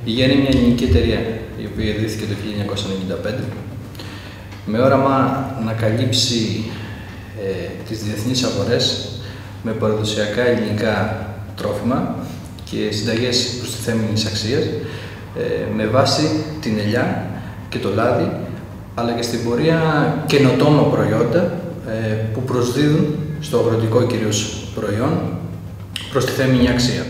Η Γέννη είναι μια ελληνική εταιρεία η οποία ιδρύθηκε το 1995 με όραμα να καλύψει τις διεθνείς αγορές με παραδοσιακά ελληνικά τρόφιμα και συνταγές προστιθέμενης αξίας με βάση την ελιά και το λάδι, αλλά και στην πορεία καινοτόμα προϊόντα που προσδίδουν στο αγροτικό κυρίως προϊόν προστιθέμενη αξία.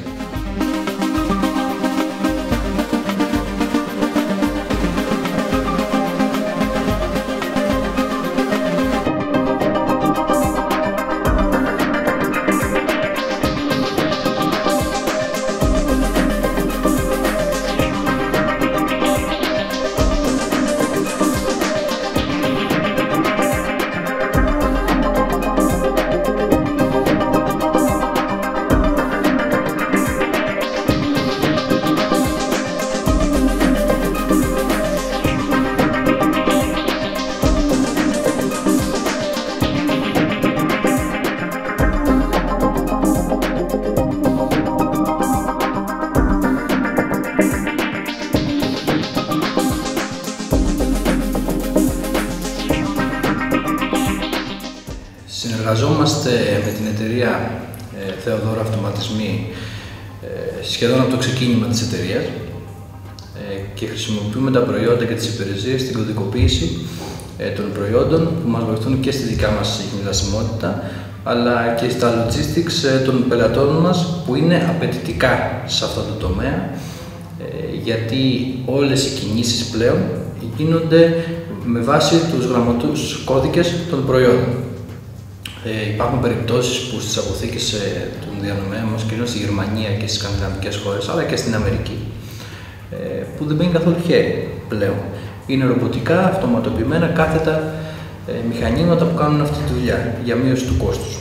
Συνεργαζόμαστε με την εταιρεία Θεοδόρα Αυτοματισμοί σχεδόν από το ξεκίνημα της εταιρείας και χρησιμοποιούμε τα προϊόντα και τις υπηρεσίες στην κωδικοποίηση των προϊόντων που μας βοηθούν και στη δικιά μας χνηλασιμότητα αλλά και στα logistics των πελατών μας που είναι απαιτητικά σε αυτό το τομέα γιατί όλες οι κινήσεις πλέον γίνονται με βάση τους γραμματούς κώδικες των προϊόντων. Υπάρχουν περιπτώσεις που στις αποθήκες των διανομέων μας, κυρίως στη Γερμανία και στις σκανδιναβικές χώρες, αλλά και στην Αμερική, που δεν μπαίνει καθόλου χέρι πλέον. Είναι ρομποτικά, αυτοματοποιημένα, κάθετα μηχανήματα που κάνουν αυτή τη δουλειά για μείωση του κόστους.